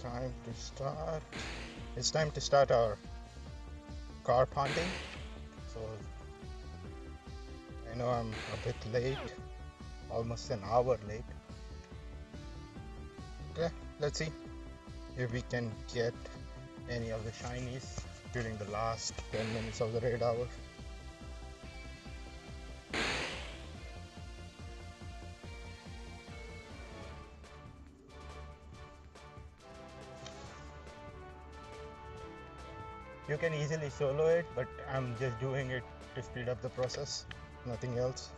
time to start. It's time to start our carp hunting. So I know I'm a bit late, almost an hour late. Okay, let's see if we can get any of the shinies during the last 10 minutes of the raid hour. You can easily solo it, but I'm just doing it to speed up the process, nothing else.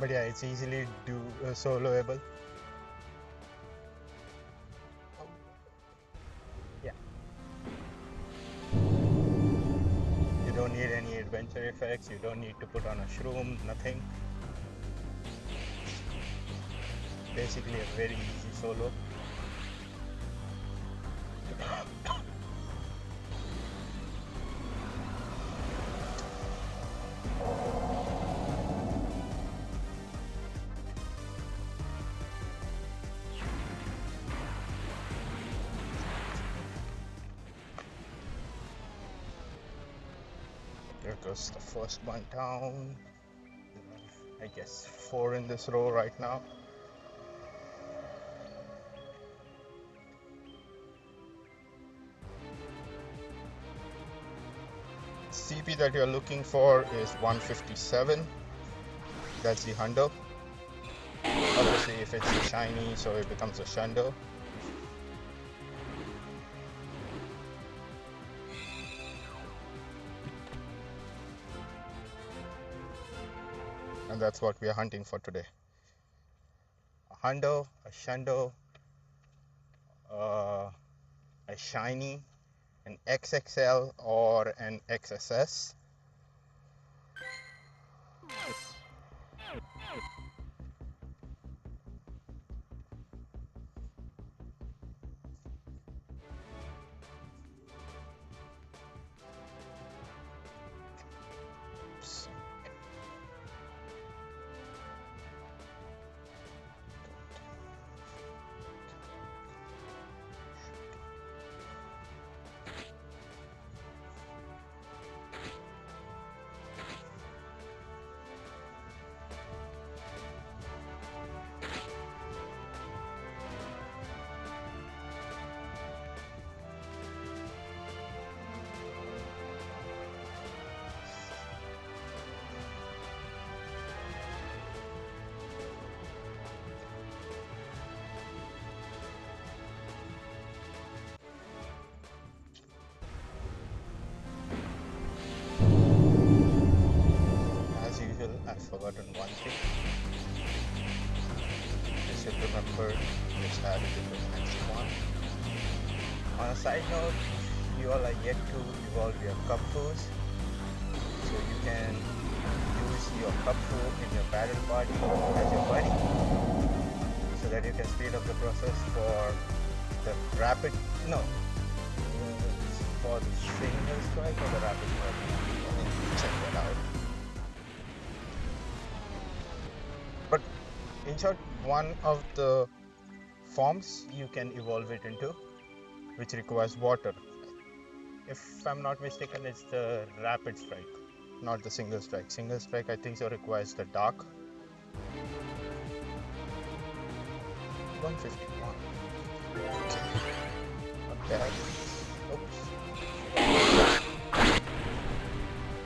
But yeah, it's easily soloable. Yeah. You don't need any adventure effects, you don't need to put on a shroom, nothing. Basically a very easy solo. There goes the first one down. I guess 4 in this row right now. CP that you're looking for is 157. That's the hundo. Obviously if it's a shiny, so it becomes a shundo. And that's what we are hunting for today. A hundo, a shundo, a shiny, an XXL or an XSS. I've forgotten one thing. You should remember just add it into the next one. On a side note, you all are yet to evolve your Cupfoos, so you can use your Cupfoo in your battle party as your buddy, so that you can speed up the process for the rapid, for the single strike or the rapid strike. Check that out. But in short, one of the forms you can evolve it into, which requires water. If I'm not mistaken, it's the rapid strike, not the single strike. Single strike, I think so, requires the dark. 151. Okay. Not bad. Oops.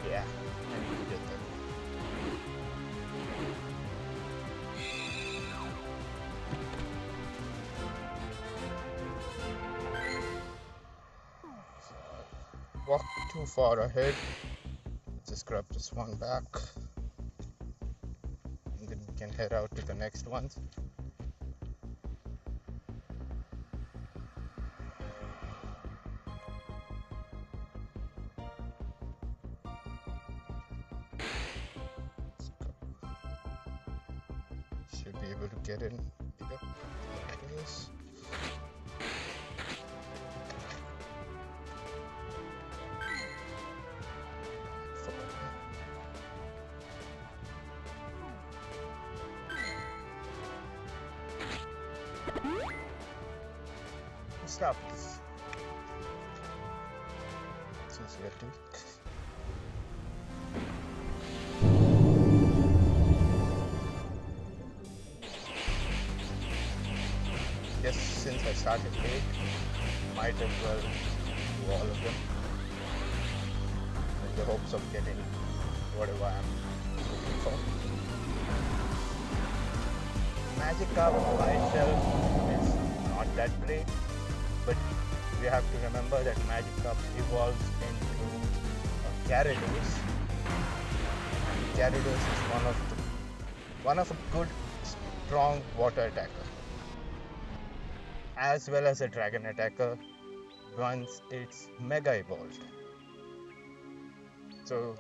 Yeah, I need to get that. Walk too far ahead. Just grab this one back, and then we can head out to the next ones. Should be able to get in. Yep, there it is. Stop. Since we are too. Yes, since I started late, might as well do all of them in the hopes of getting whatever I'm looking for. Magikarp by itself is not that great, but we have to remember that Magikarp evolves into a Gyarados. Gyarados is one of a good, strong water attacker, as well as a dragon attacker once it's mega evolved. So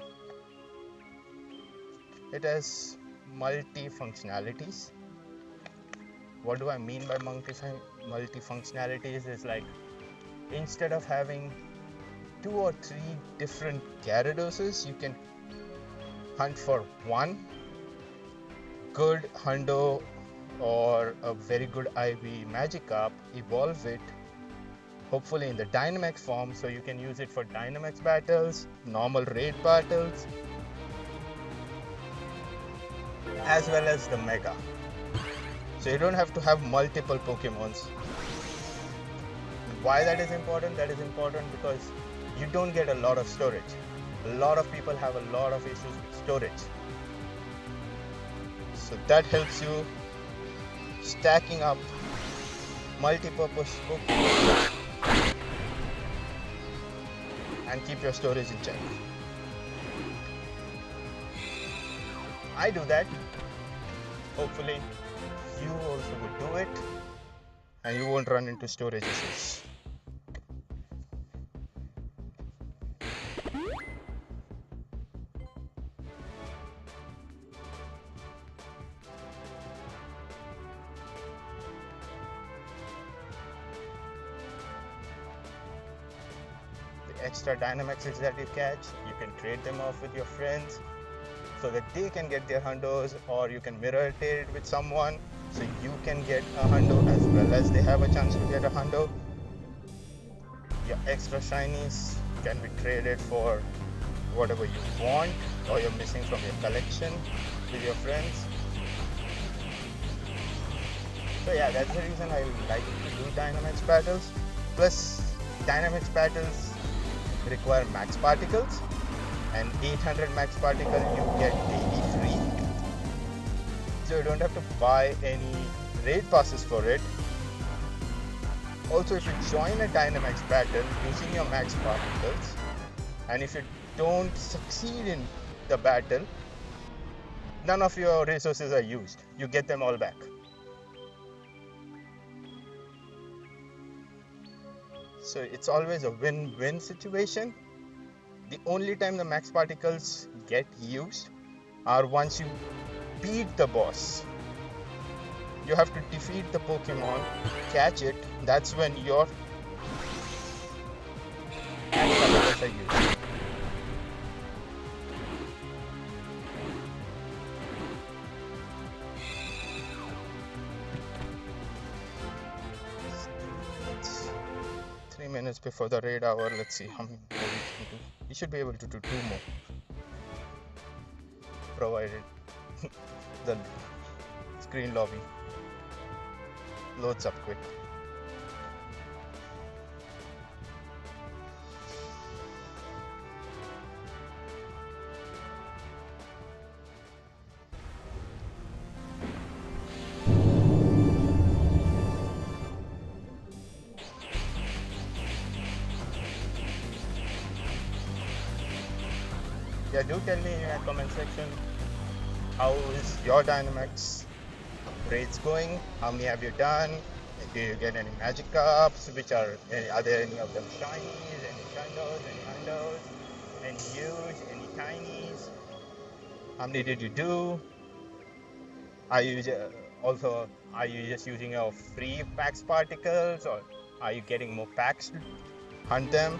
it has multi-functionalities. What do I mean by multi-functionalities? Is like instead of having 2 or 3 different Gyaradoses, you can hunt for one good Hundo or a very good IV Magikarp, evolve it, hopefully in the Dynamax form, so you can use it for Dynamax battles, normal raid battles, as well as the Mega. So you don't have to have multiple Pokemons. Why that is important? That is important because you don't get a lot of storage. A lot of people have a lot of issues with storage. So that helps you stacking up multi-purpose Pokemon and keep your storage in check. I do that. Hopefully you also would do it and you won't run into storage issues. The extra Dynamaxes that you catch, you can trade them off with your friends so that they can get their hundos, or you can mirror it with someone so you can get a hundo as well as they have a chance to get a hundo. Your extra shinies can be traded for whatever you want or you're missing from your collection with your friends. So yeah, that's the reason I like to do Dynamax battles. Plus, Dynamax battles require max particles, and 800 max particle you get daily free. So you don't have to buy any raid passes for it. Also, if you join a Dynamax battle using your max particles, and if you don't succeed in the battle, none of your resources are used. You get them all back. So it's always a win-win situation. The only time the max particles get used are once you beat the boss. You have to defeat the Pokemon, catch it, that's when your max particles are used. It's 3 minutes before the raid hour. Let's see how many more we can do. You should be able to do 2 more, provided the screen lobby loads up quick. Yeah, do tell me in the comment section, how is your Dynamax raids going? How many have you done? Do you get any Magikarps? Are there any of them shinies, any Shundos, any Hundos, any huge, any tinies? How many did you do? Are you just using your free packs particles, or are you getting more packs to hunt them?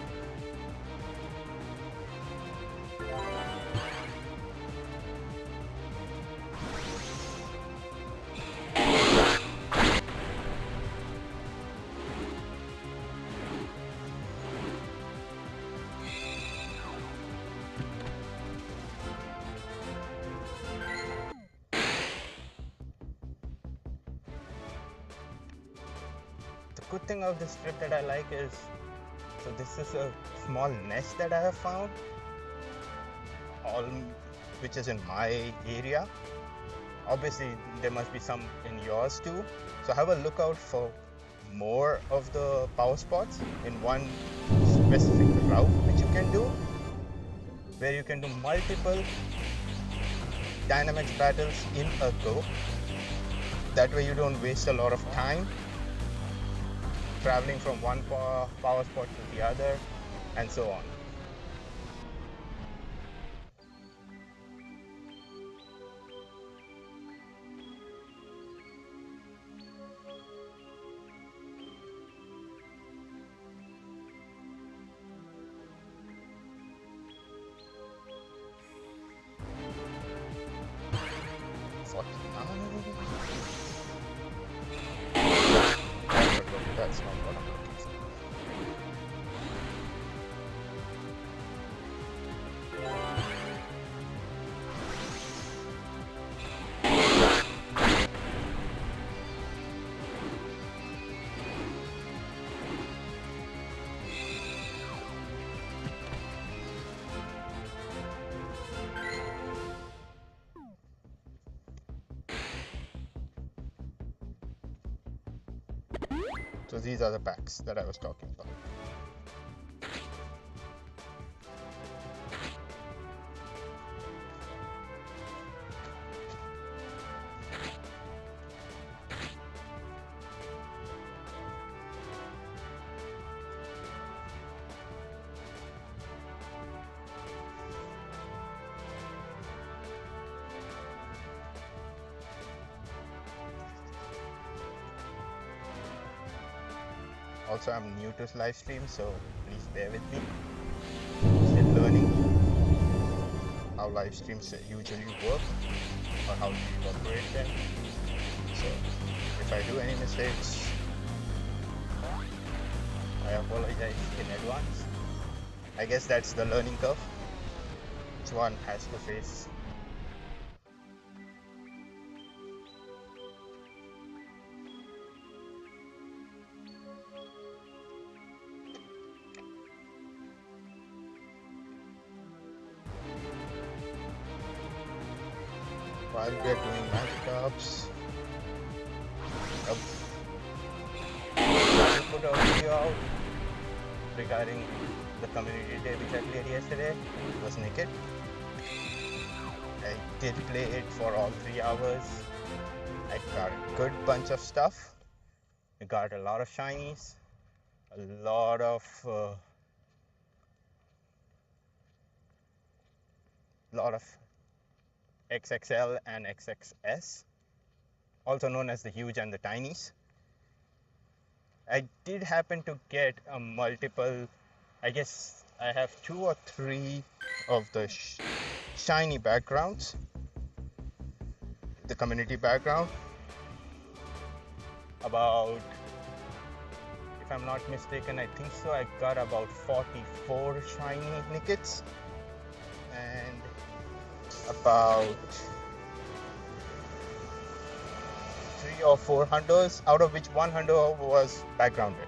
The good thing of this trip that I like is, so this is a small nest that I have found, all which is in my area. Obviously, there must be some in yours too. So have a look out for more of the power spots in one specific route which you can do, where you can do multiple Dynamax battles in a go. That way you don't waste a lot of time traveling from one power spot to the other and so on. That's not what I'm looking for. So these are the packs that I was talking about. Also, I'm new to live stream, so please bear with me. Still learning how live streams usually work or how to operate them. So if I do any mistakes, I apologize in advance. I guess that's the learning curve which one has to face. While we are doing Magikarps, I put a video out regarding the community day which I played yesterday. It was naked. I did play it for all 3 hours. I got a good bunch of stuff. I got a lot of shinies, a lot of XXL and XXS, also known as the huge and the tinies. I did happen to get a multiple, I guess I have 2 or 3 of the shiny backgrounds, the community background. About, if I'm not mistaken, I think so, I got about 44 shiny Nickets and about 3 or 4 hunters, out of which 1 hunter was backgrounded.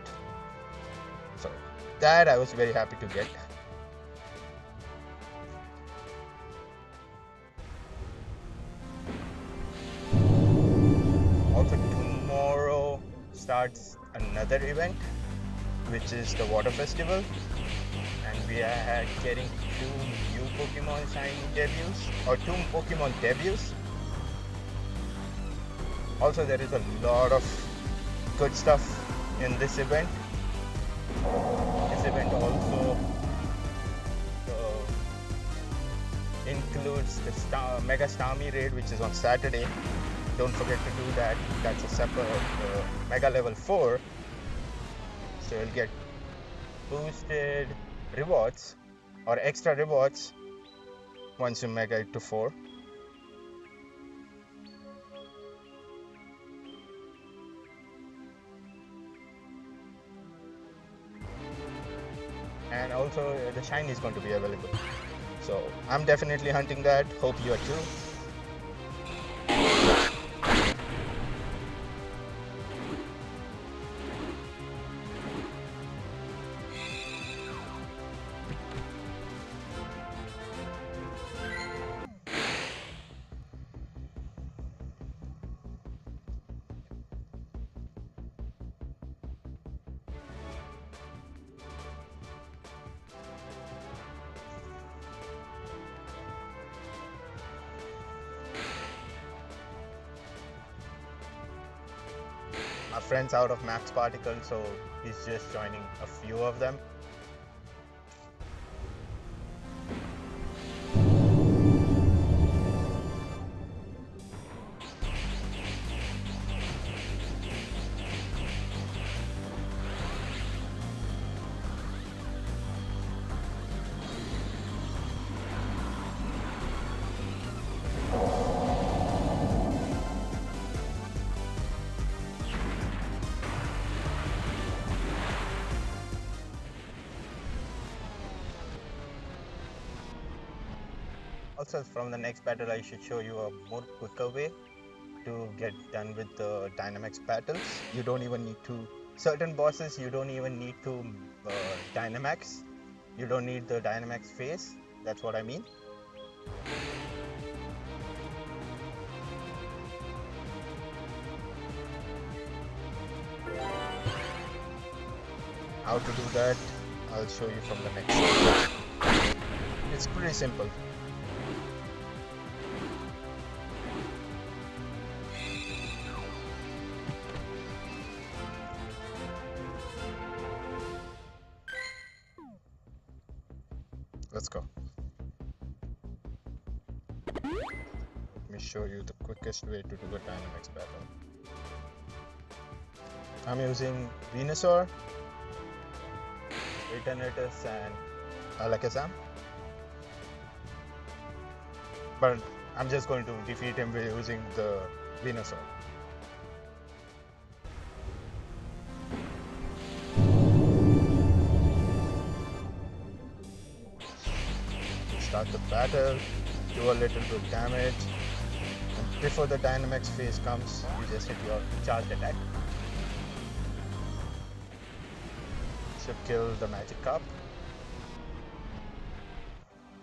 So that I was very happy to get. Also tomorrow starts another event, which is the water festival, and we are getting 2 new Pokemon shiny debuts, or 2 Pokemon debuts. Also, there is a lot of good stuff in this event. This event also includes the Mega Starmie raid, which is on Saturday. Don't forget to do that. That's a separate Mega Level 4. So you'll get boosted rewards or extra rewards once you Mega it to 4. And also the shiny is going to be available. So I'm definitely hunting that. Hope you are too. friend's out of max particles, so he's just joining a few of them. Also, from the next battle, I should show you a more quicker way to get done with the Dynamax battles. You don't even need to, certain bosses, you don't even need to Dynamax. You don't need the Dynamax phase. That's what I mean. How to do that, I'll show you from the next one. It's pretty simple. Let's go. Let me show you the quickest way to do a Dynamax battle. I'm using Venusaur, Eternatus and Alakazam. But I'm just going to defeat him by using the Venusaur. Start the battle, do a little bit damage, and before the Dynamax phase comes, you just hit your charged attack. Should kill the Magikarp.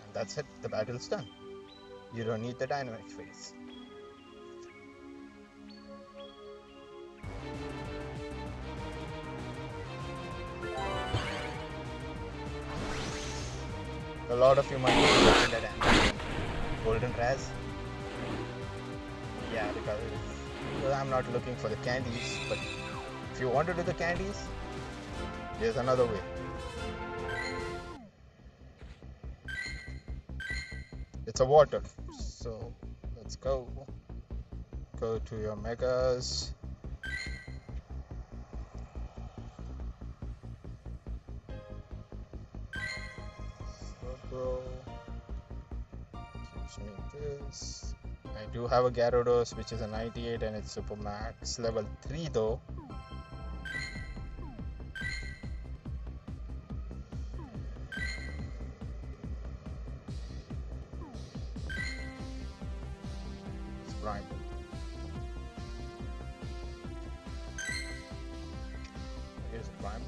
And that's it, the battle's done. You don't need the Dynamax phase. A lot of you might be looking at Amazon Golden Raz. Yeah, because I'm not looking for the candies, but if you want to do the candies, there's another way. It's a water. So let's go. Go to your megas. Bro, gives me this. I do have a Gyarados, which is a 98 and it's super max level 3 though. It's prime. Here's a prime.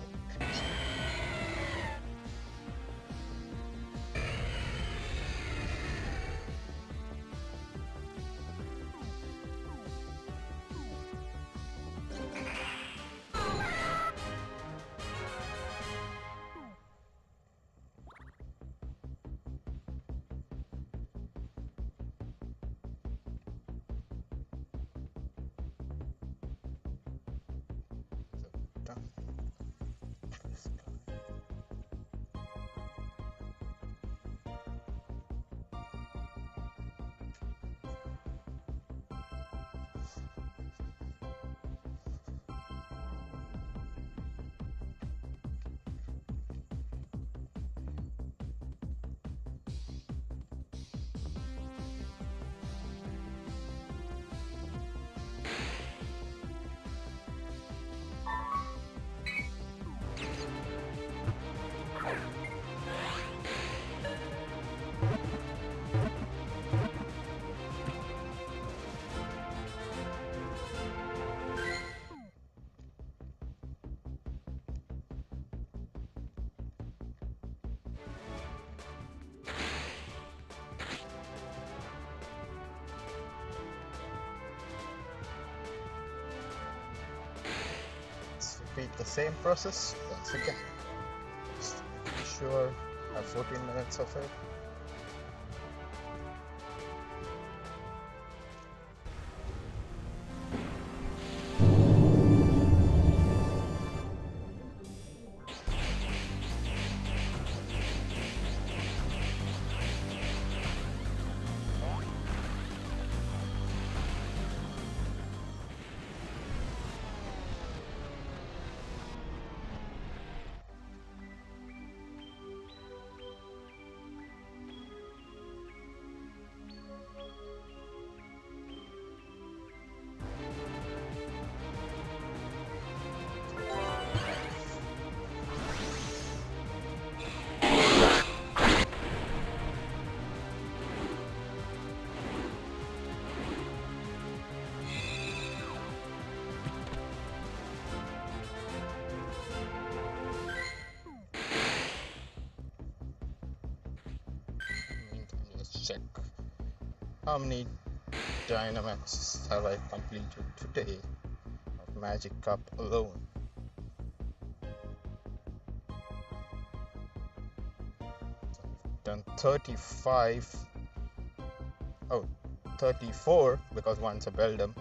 Repeat the same process once again. Just make sure I have 14 minutes of it. How many Dynamax have I completed today of Magikarp alone? Done 35. Oh, 34 because one's a Beldum.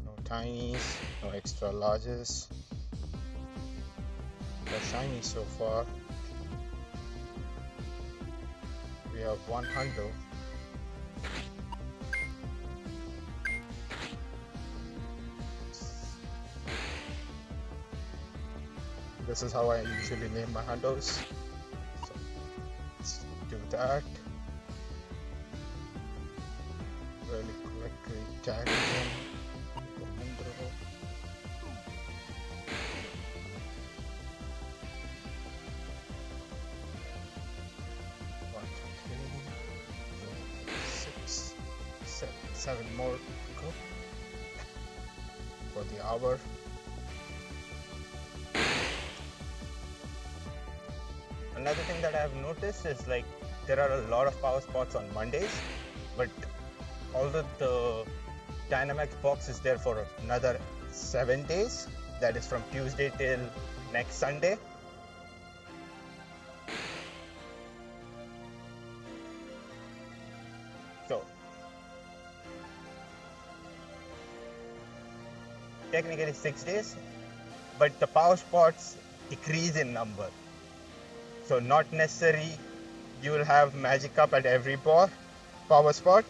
No tinies, no extra larges. No shiny so far. We have one hundo. This is how I usually name my hundos. So let's do that. Really quickly tag them. Seven more go for the hour. Another thing that I have noticed is like there are a lot of power spots on Mondays, but although the Dynamax box is there for another 7 days, that is from Tuesday till next Sunday. So technically 6 days, but the power spots decrease in number. So not necessary you will have Magikarp at every power spot.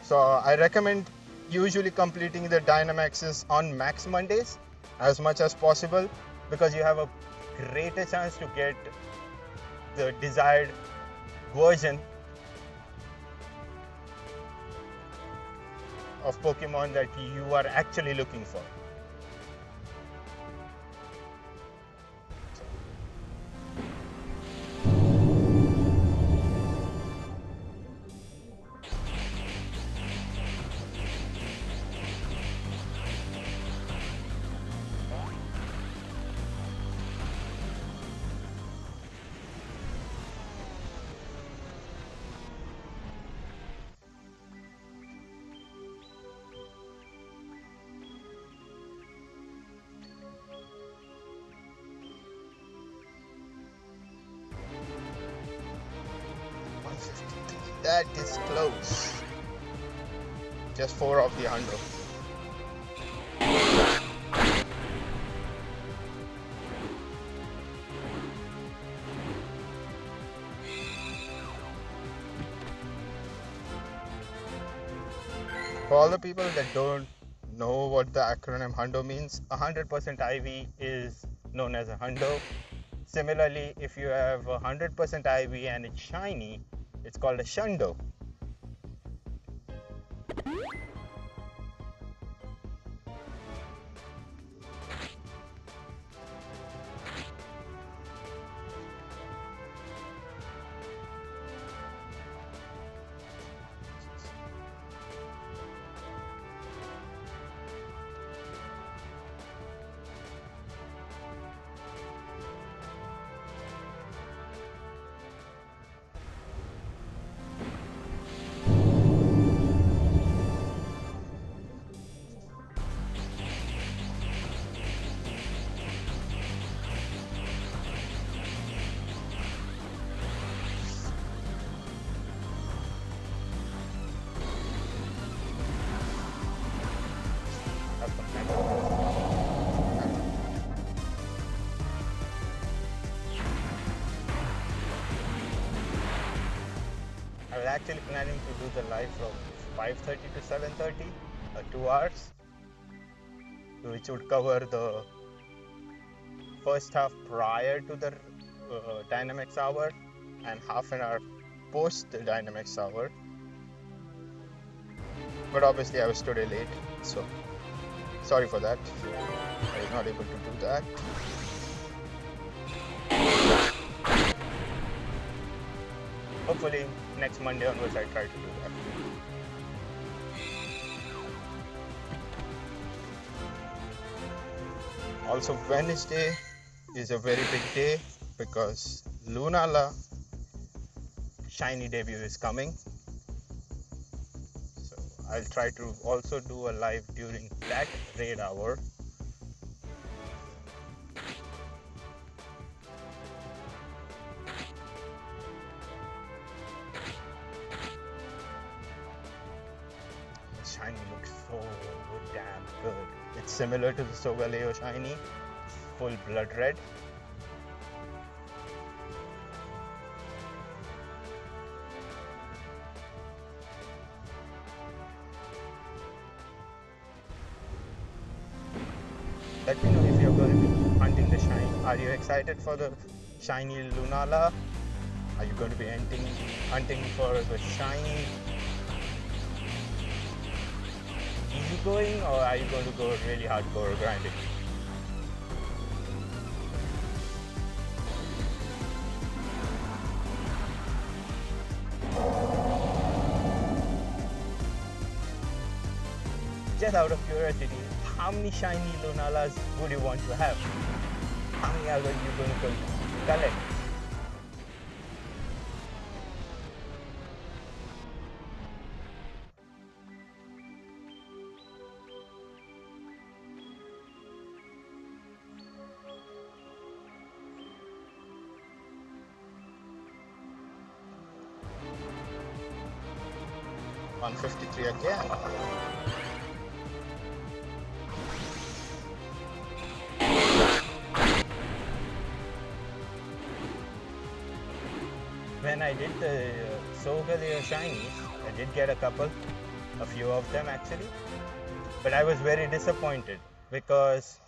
So I recommend usually completing the Dynamaxes on max Mondays as much as possible, because you have a greater chance to get the desired version of Pokemon that you are actually looking for. That is close. Just 4 of the 100. For all the people that don't know what the acronym hundo means, 100% IV is known as a hundo. Similarly, if you have 100% IV and it's shiny, it's called a shundo. I was actually planning to do the live from 5:30 to 7:30, 2 hours, which would cover the first half prior to the Dynamax hour and half an hour post the Dynamax hour. But obviously I was today late, so sorry for that. I was not able to do that. Hopefully next Monday onwards I try to do that. Also Wednesday is a very big day because Lunala shiny debut is coming. So I'll try to also do a live during that raid hour. The shiny looks so damn good. It's similar to the Sogaleo shiny, full blood red. Let me know if you're going to be hunting the shiny. Are you excited for the shiny Lunala? Are you going to be hunting for the shiny easy going, or are you going to go really hardcore grinding? Just out of curiosity, how many shiny Lunalas would you want to have? How many are you going to collect? $153 again. When I did the Sogaleo shinies, I did get a few of them actually, but I was very disappointed because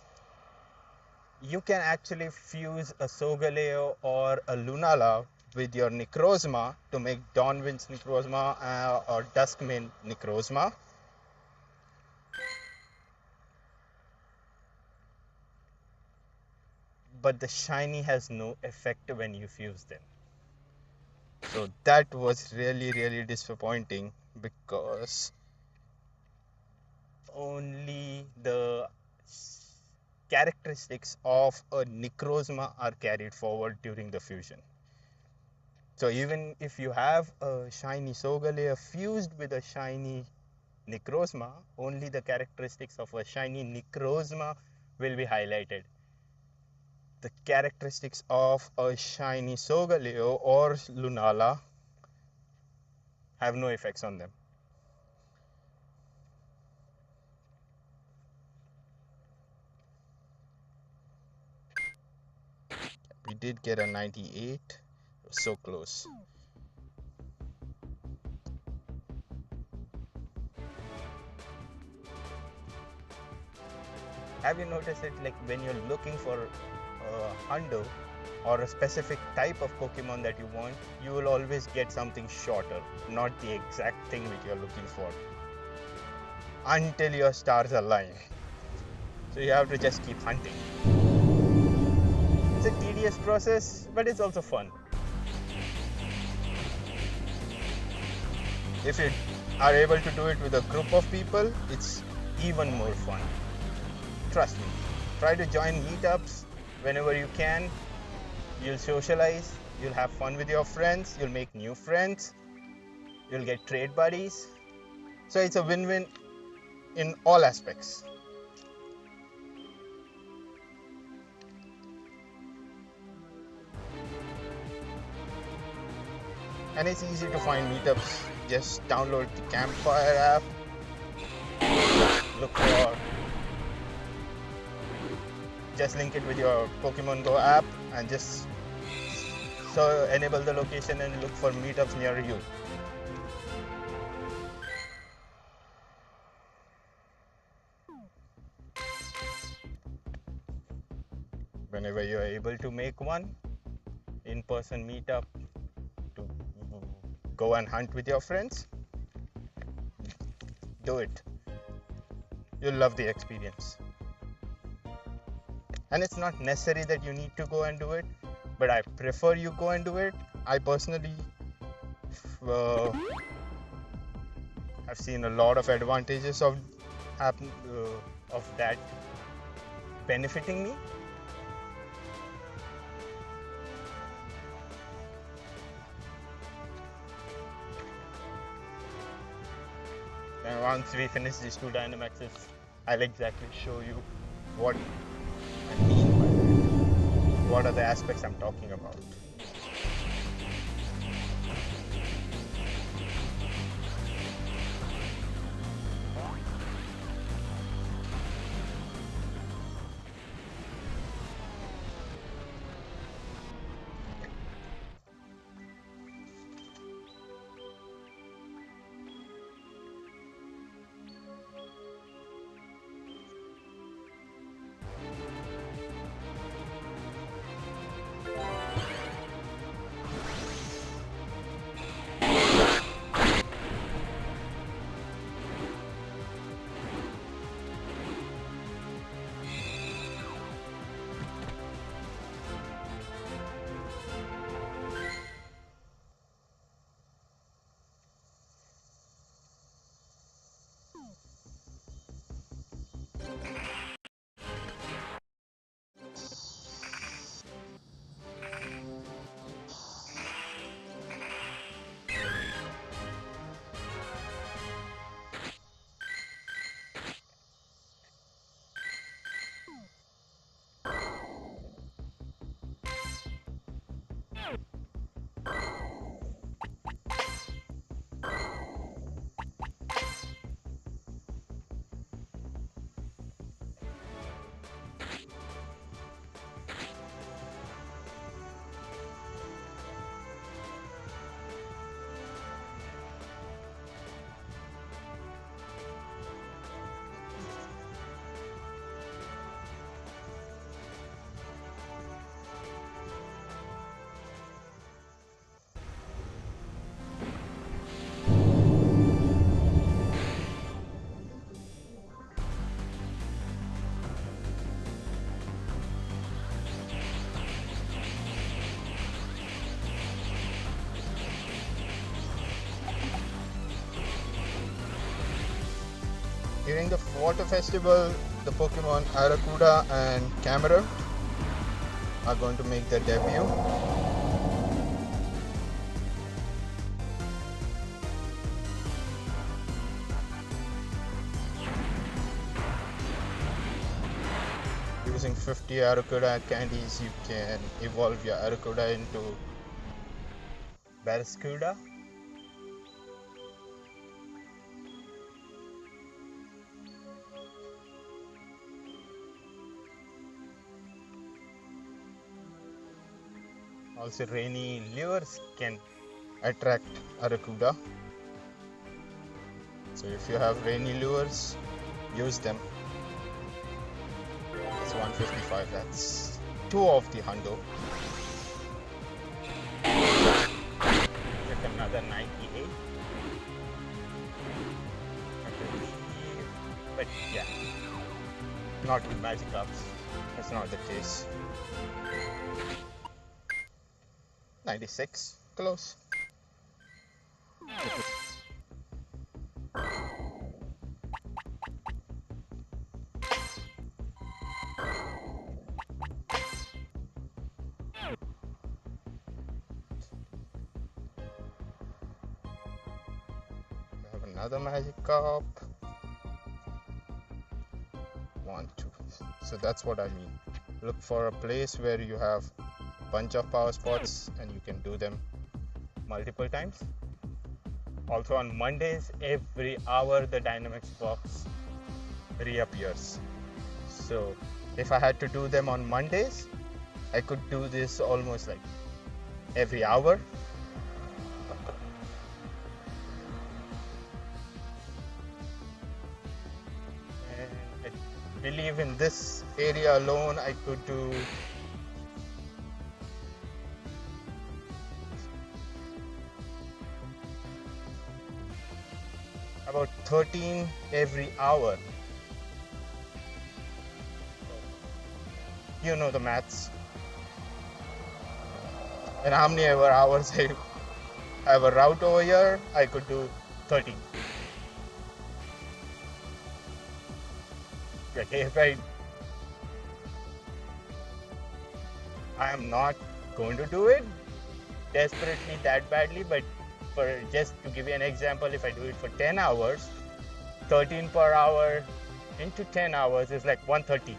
you can actually fuse a Sogaleo or a Lunala with your Necrozma to make Dawnwind's Necrozma or Duskmane Necrozma. But the shiny has no effect when you fuse them. So that was really disappointing because only the characteristics of a Necrozma are carried forward during the fusion. So even if you have a shiny Sogaleo fused with a shiny Necrozma, only the characteristics of a shiny Necrozma will be highlighted. The characteristics of a shiny Sogaleo or Lunala have no effects on them. We did get a 98, so close. Have you noticed it, like when you're looking for a hundo or a specific type of Pokemon that you want, you will always get something shorter, not the exact thing which you're looking for, until your stars align. So you have to just keep hunting. It's a tedious process, but it's also fun. If you are able to do it with a group of people, it's even more fun. Trust me. Try to join meetups whenever you can. You'll socialize, you'll have fun with your friends, you'll make new friends, you'll get trade buddies. So it's a win-win in all aspects. And it's easy to find meetups. Just download the Campfire app, look for, just link it with your Pokemon Go app and just so enable the location and look for meetups near you. Whenever you are able to make one in-person meetup to go and hunt with your friends, do it. You'll love the experience. And it's not necessary that you need to go and do it, but I prefer you go and do it. I personally have seen a lot of advantages of that benefiting me. And once we finish these two Dynamaxes, I'll exactly show you what I mean by that. What are the aspects I'm talking about. During the water festival, the Pokemon Arrokuda and Camera are going to make their debut. Using 50 Arrokuda candies, you can evolve your Arrokuda into Barraskewda. Also, rainy lures can attract Arrokuda. So if you have rainy lures, use them. That's 155. That's 2 of the hundo. With another 98. I believe. But yeah, not with Magikarps. That's not the case. 96, close. We have another Magikarp. 1, 2. So that's what I mean. Look for a place where you have bunch of power spots and you can do them multiple times. Also on Mondays, every hour the Dynamax box reappears. So if I had to do them on Mondays, I could do this almost like every hour. And I believe in this area alone I could do about 13 every hour. You know the maths. And how many ever hours I have a route over here, I could do 13. Okay, if I am not going to do it desperately that badly, but for just to give you an example, if I do it for 10 hours, 13 per hour into 10 hours is like 130.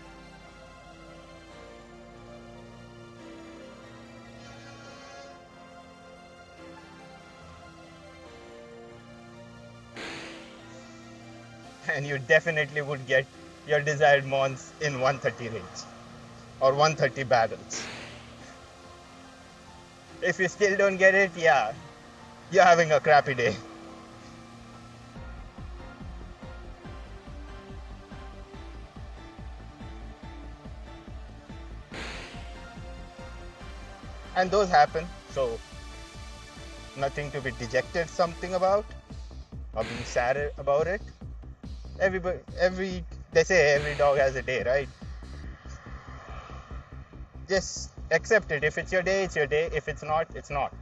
And you definitely would get your desired mons in 130 range or 130 battles. If you still don't get it, yeah, you're having a crappy day. And those happen, so nothing to be dejected something about or being sad about it. Every they say every dog has a day, right? Just accept it. If it's your day, it's your day. If it's not, it's not.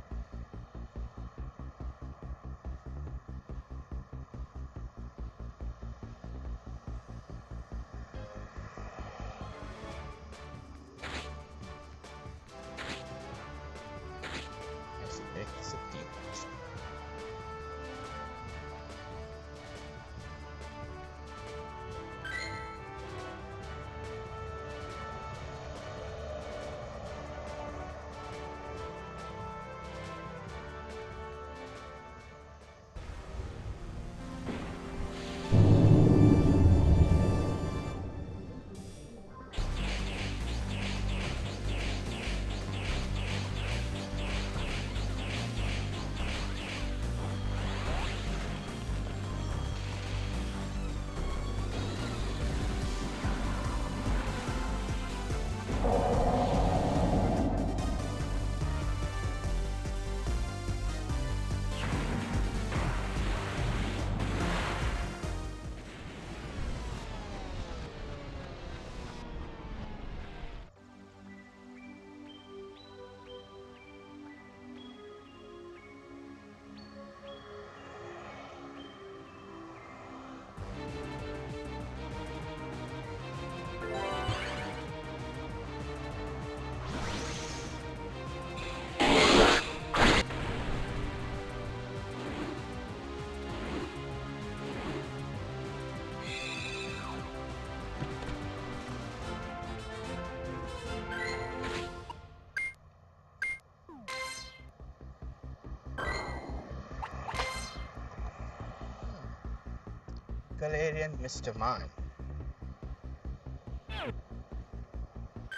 Galarian Mr. Mime.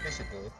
This should do it.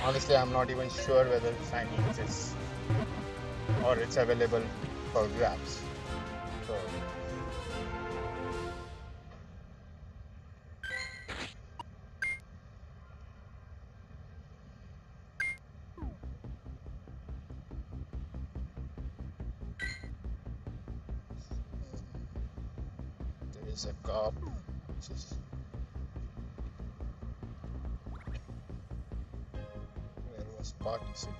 Honestly, I'm not even sure whether shiny exists or it's available for grabs. So there is a cop. Just where was Party City?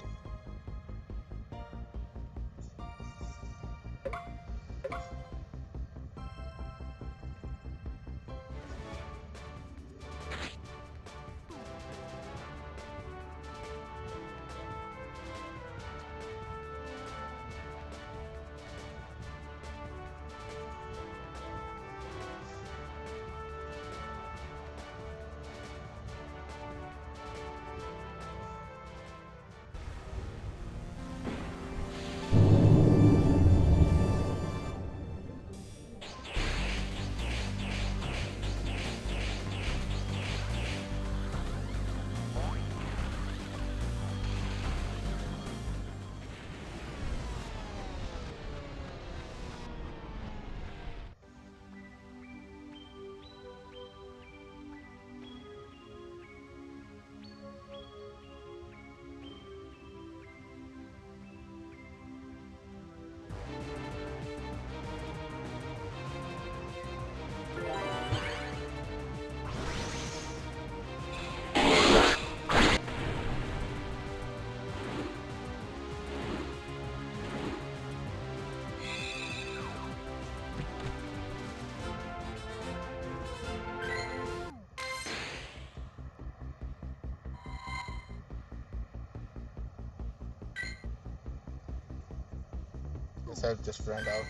His health just ran out.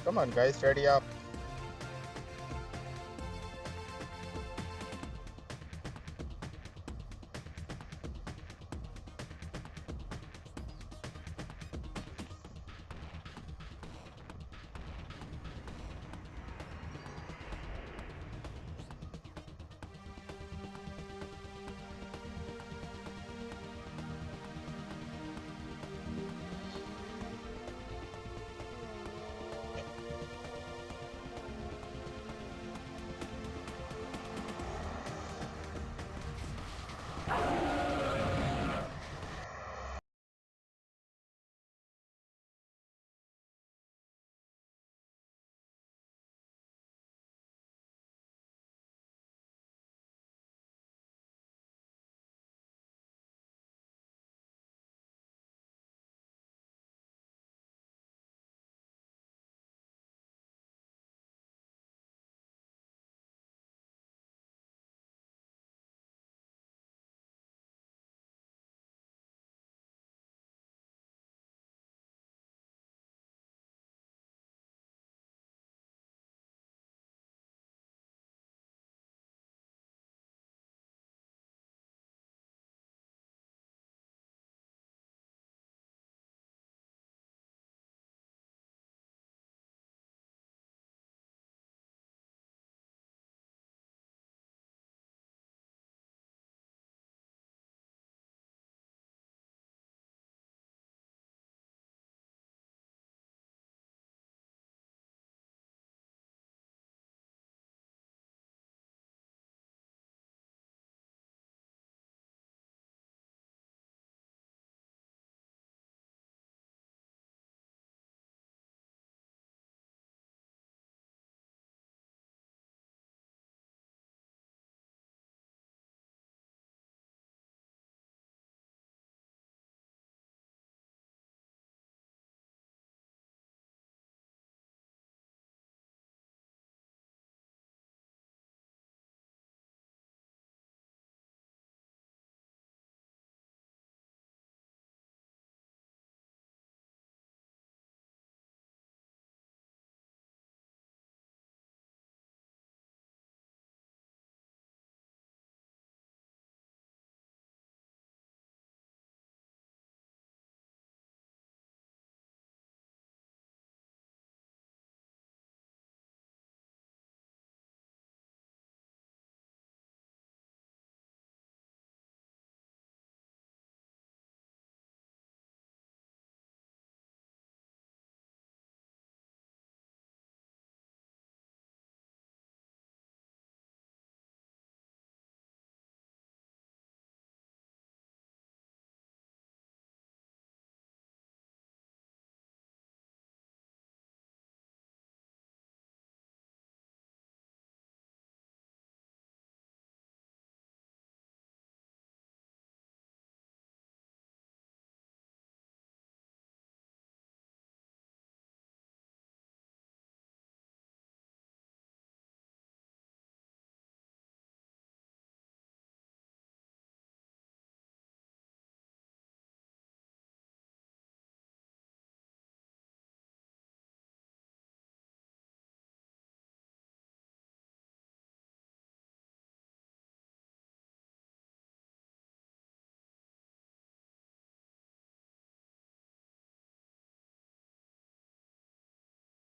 Come on guys, ready up.